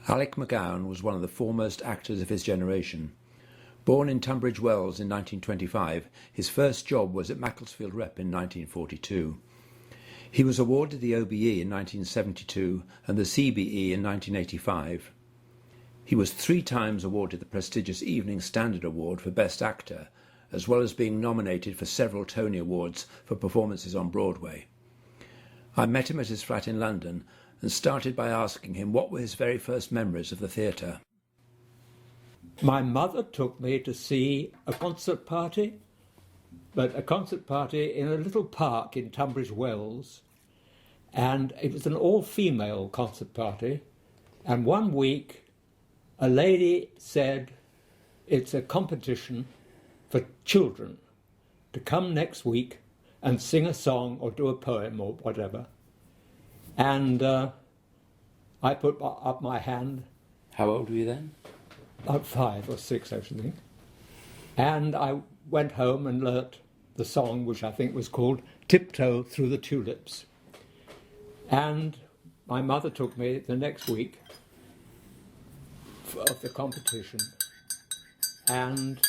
Alec McCowen was one of the foremost actors of his generation. Born in Tunbridge Wells in 1925, his first job was at Macclesfield Rep in 1942. He was awarded the OBE in 1972 and the CBE in 1985. He was 3 times awarded the prestigious Evening Standard Award for Best Actor, as well as being nominated for several Tony Awards for performances on Broadway. I met him at his flat in London and started by asking him what were his very first memories of the theatre. My mother took me to see a concert party, but a concert party in a little park in Tunbridge Wells, and it was an all-female concert party, and one week a lady said it's a competition for children to come next week and sing a song or do a poem or whatever. And I put up my hand. How old were you then? About 5 or 6, I should think. And I went home and learnt the song, which I think was called Tiptoe Through the Tulips. And my mother took me the next week of the competition, and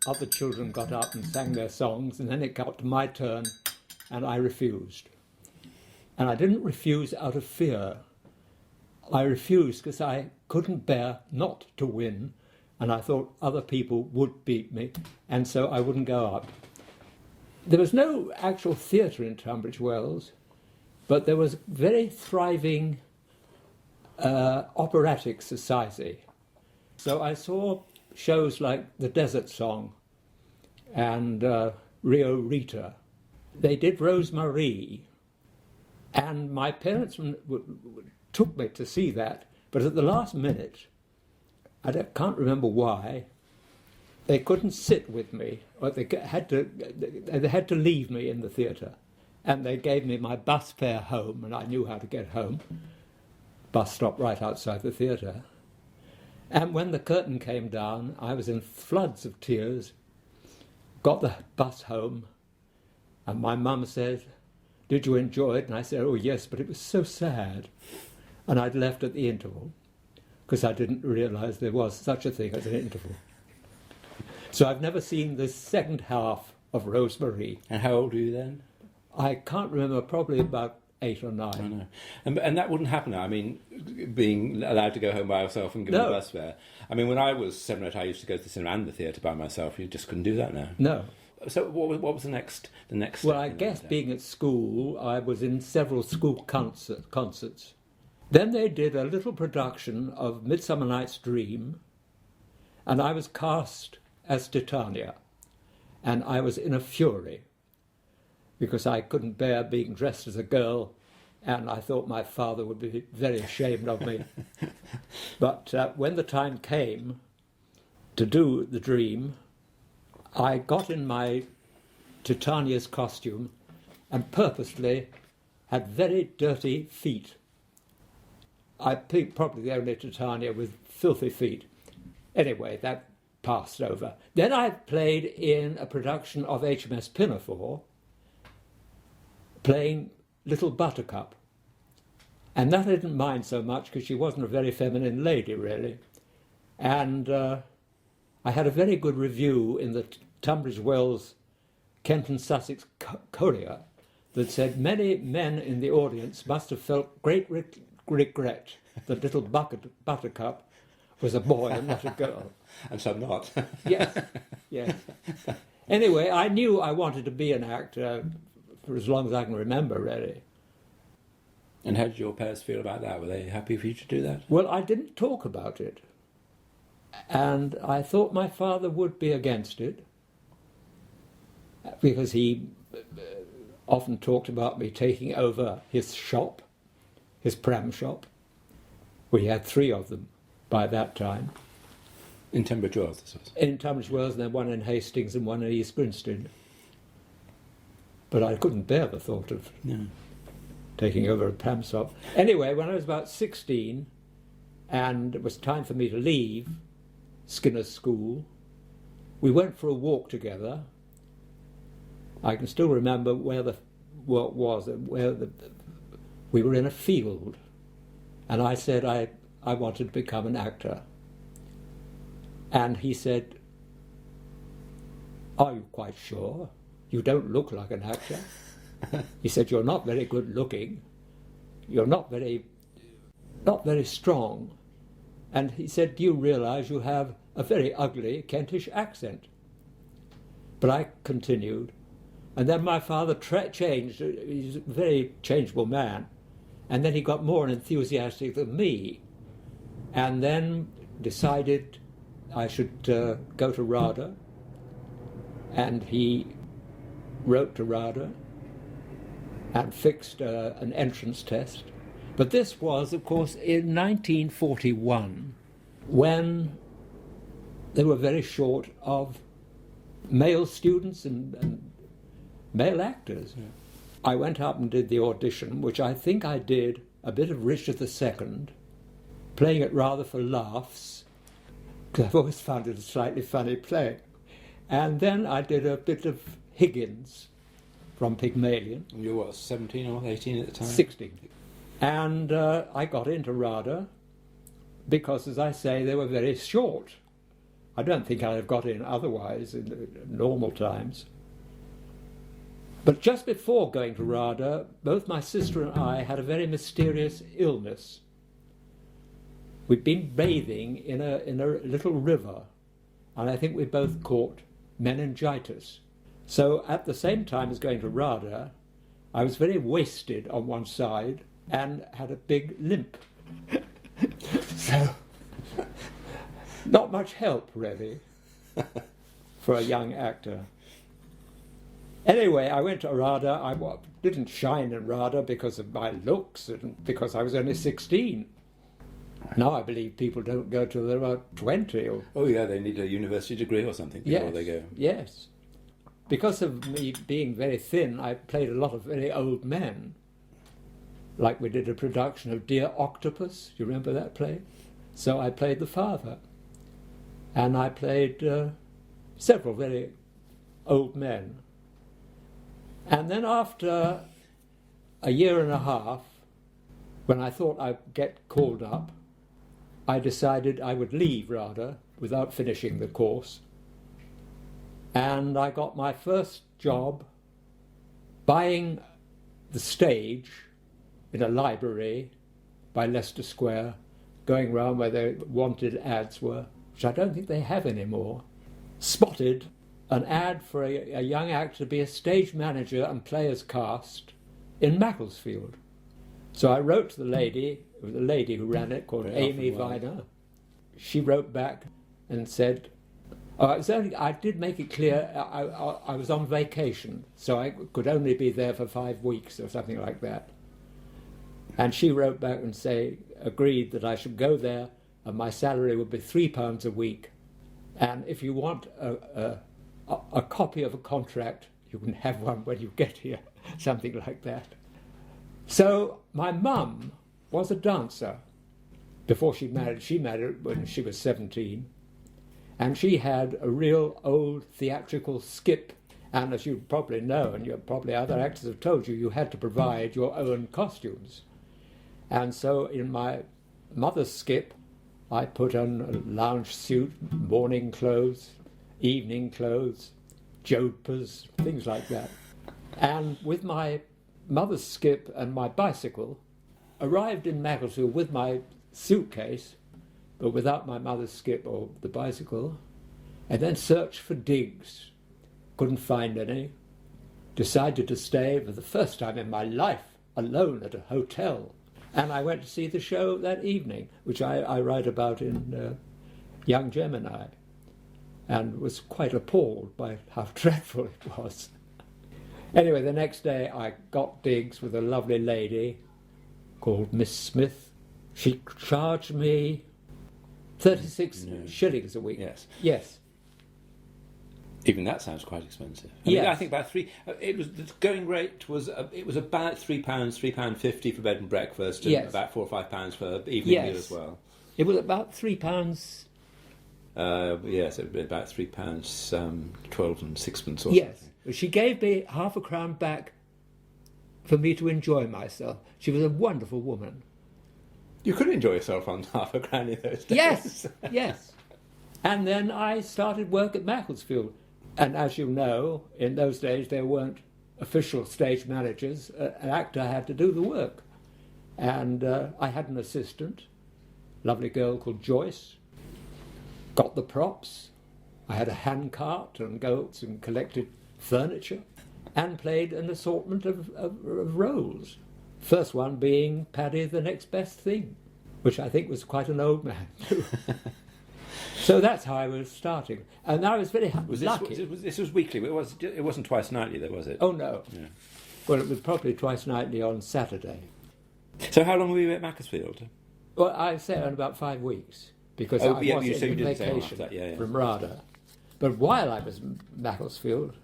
other children got up and sang their songs, and then it got to my turn, and I refused. And I didn't refuse out of fear. I refused because I couldn't bear not to win, and I thought other people would beat me, and so I wouldn't go up. There was no actual theatre in Tunbridge Wells, but there was very thriving operatic society. So I saw shows like The Desert Song and Rio Rita. They did Rosemarie, and my parents took me to see that, but at the last minute, I can't remember why, they couldn't sit with me, or they had to leave me in the theatre, and they gave me my bus fare home, and I knew how to get home. Bus stop right outside the theatre. And when the curtain came down, I was in floods of tears, got the bus home, and my mum said, "Did you enjoy it?" And I said, "Oh yes, but it was so sad." And I'd left at the interval, because I didn't realise there was such a thing as an interval. So I've never seen the second half of Rosemarie. And how old were you then? I can't remember, probably about 8 or 9. I know. And that wouldn't happen now. I mean, being allowed to go home by yourself and given the bus fare. I mean, when I was 7 or 8, I used to go to the cinema and the theatre by myself. You just couldn't do that now. No. So what was the next Well, I guess being at school, I was in several school concerts. Then they did a little production of Midsummer Night's Dream, and I was cast as Titania, and I was in a fury because I couldn't bear being dressed as a girl, and I thought my father would be very ashamed of me. But when the time came to do the dream, I got in my Titania's costume and purposely had very dirty feet. I think probably the only Titania with filthy feet. Anyway, that passed over. Then I played in a production of HMS Pinafore, playing Little Buttercup. And that I didn't mind so much because she wasn't a very feminine lady, really. And I had a very good review in the Tunbridge Wells Kent and Sussex Courier that said many men in the audience must have felt great regret that Little Buttercup was a boy and not a girl. And so I'm not. Yes. Anyway, I knew I wanted to be an actor for as long as I can remember, really. And how did your parents feel about that? Were they happy for you to do that? Well, I didn't talk about it. And I thought my father would be against it, because he often talked about me taking over his shop, his pram shop. We had 3 of them by that time. In Tunbridge Wells, this was? In Tunbridge Wells, and then one in Hastings and one in East Grinstead. But I couldn't bear the thought of taking over a pram shop. Anyway, when I was about 16, and it was time for me to leave Skinner's School, we went for a walk together. I can still remember where the walk was, we were in a field, and I said, I I wanted to become an actor. And he said, "Are you quite sure? You don't look like an actor." He said, "You're not very good looking. You're not very strong." And he said, "Do you realize you have a very ugly Kentish accent?" But I continued. And then my father changed. He's a very changeable man. And then he got more enthusiastic than me. And then decided I should go to RADA. And he wrote to RADA and fixed an entrance test. But this was, of course, in 1941, when they were very short of male students and male actors. Yeah. I went up and did the audition, which I think I did a bit of Richard II, playing it rather for laughs, because I've always found it a slightly funny play. And then I did a bit of Higgins from Pygmalion. You were what, 17 or 18 at the time? 16. And I got into RADA because, as I say, they were very short. I don't think I'd have got in otherwise in normal times. But just before going to RADA, both my sister and I had a very mysterious illness. We'd been bathing in a little river, and I think we both caught meningitis. So at the same time as going to RADA, I was very wasted on one side and had a big limp. So, not much help, really, for a young actor. Anyway, I went to RADA. I didn't shine in RADA because of my looks and because I was only 16. Now I believe people don't go till they're about 20. Oh yeah, they need a university degree or something before they go. Yes. Because of me being very thin, I played a lot of very old men. Like we did a production of Dear Octopus. Do you remember that play? So I played the father. And I played several very old men. And then after a year and a half, when I thought I'd get called up, I decided I would leave RADA without finishing the course. And I got my first job buying the stage in a library by Leicester Square, going round where the wanted ads were, which I don't think they have anymore. Spotted an ad for a young actor to be a stage manager and players cast in Macclesfield. So I wrote to the lady, it was a lady who ran it, called Amy Viner. She wrote back and said, I did make it clear I was on vacation, so I could only be there for 5 weeks or something like that. And she wrote back and agreed that I should go there and my salary would be £3 a week. And if you want a copy of a contract, you can have one when you get here, something like that. So my mum was a dancer before she married. She married when she was 17. And she had a real old theatrical skip. And as you probably know, and probably other actors have told you, you had to provide your own costumes. And so in my mother's skip, I put on a lounge suit, morning clothes, evening clothes, jodhpurs, things like that. And with my mother's skip and my bicycle, arrived in Macclesfield with my suitcase, but without my mother's skip or the bicycle, and then searched for digs. Couldn't find any. Decided to stay for the first time in my life alone at a hotel. And I went to see the show that evening, which I write about in Young Gemini, and was quite appalled by how dreadful it was. Anyway, the next day I got digs with a lovely lady called Miss Smith. She charged me 36 shillings a week. Yes. Yes. Even that sounds quite expensive. I mean, I think about the going rate was it was about £3, £3.50 for bed and breakfast, and about £4 or £5 for evening meal as well. It was about £3. Yes, it would be about £3, 12 and sixpence or something. Yes, she gave me half a crown back for me to enjoy myself. She was a wonderful woman. You could enjoy yourself on half a grand in those days. Yes, yes. And then I started work at Macclesfield. And as you know, in those days there weren't official stage managers. An actor had to do the work. And I had an assistant, lovely girl called Joyce, got the props. I had a handcart and goats and collected furniture and played an assortment of roles. First one being Paddy the Next Best Thing, which I think was quite an old man too. So that's how I was starting. And I was very lucky. This was weekly, but it wasn't twice nightly though, was it? Oh no. Yeah. Well, it was probably twice nightly on Saturday. So how long were you at Macclesfield? Well, I'd say around about 5 weeks, because I was in vacation from RADA. But while I was in Macclesfield,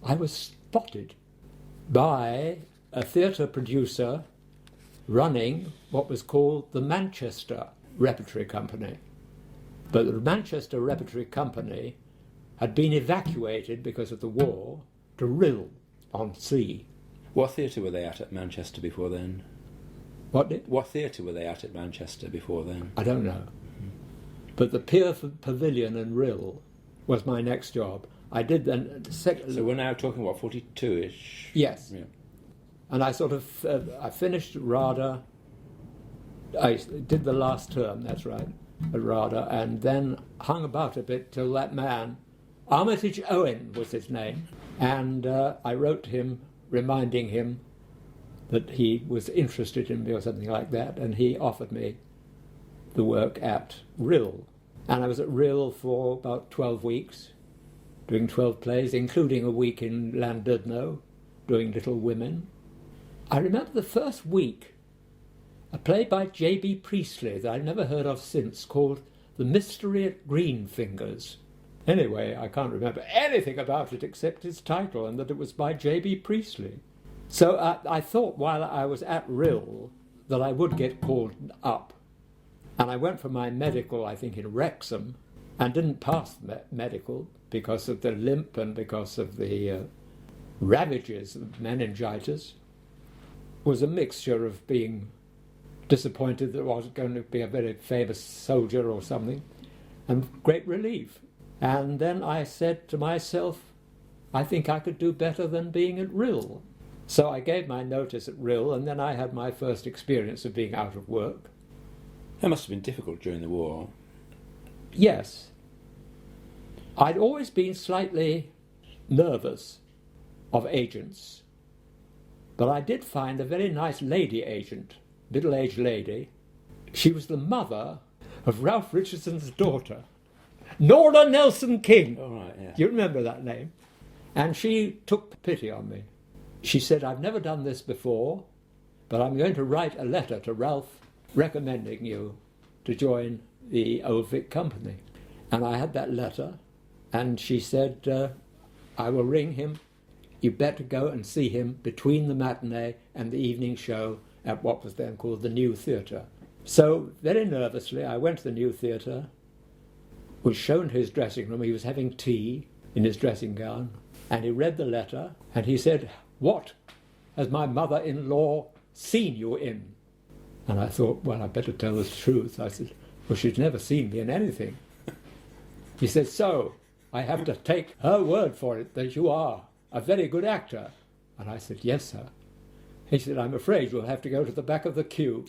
I was spotted by a theatre producer running what was called the Manchester Repertory Company. But the Manchester Repertory Company had been evacuated because of the war to Rhyl on Sea. What theatre were they at Manchester before then? What theatre were they at Manchester before then? I don't know. But the Pier Pavilion in Rhyl was my next job. I did then... So we're now talking, what, 42-ish? Yes. Yeah. And I sort of... I finished RADA. I did the last term, that's right, at RADA, and then hung about a bit till that man, Armitage Owen was his name, and I wrote to him reminding him that he was interested in me or something like that, and he offered me the work at Rhyl. And I was at Rhyl for about 12 weeks, doing 12 plays, including a week in Llandudno, doing Little Women. I remember the first week, a play by J.B. Priestley that I've never heard of since, called The Mystery at Greenfingers. Anyway, I can't remember anything about it except its title and that it was by J.B. Priestley. So I thought while I was at Rhyl that I would get called up. And I went for my medical, I think, in Wrexham, and didn't pass the medical because of the limp and because of the ravages of meningitis. It was a mixture of being disappointed that I was going to be a very famous soldier or something, and great relief. And then I said to myself, I think I could do better than being at Rhyl. So I gave my notice at Rhyl, and then I had my first experience of being out of work. That must have been difficult during the war. Yes. I'd always been slightly nervous of agents, but I did find a very nice lady agent, middle-aged lady. She was the mother of Ralph Richardson's daughter, Norah Nelson King. Oh, right, yeah. Do you remember that name? And she took pity on me. She said, I've never done this before, but I'm going to write a letter to Ralph recommending you to join the Old Vic Company. And I had that letter, and she said, I will ring him. You better go and see him between the matinee and the evening show at what was then called the New Theatre. So, very nervously, I went to the New Theatre, was shown his dressing room. He was having tea in his dressing gown, and he read the letter, and he said, what has my mother-in-law seen you in? And I thought, well, I better tell the truth. I said, well, she's never seen me in anything. He said, so I have to take her word for it that you are a very good actor. And I said, yes, sir. He said, I'm afraid you'll have to go to the back of the queue.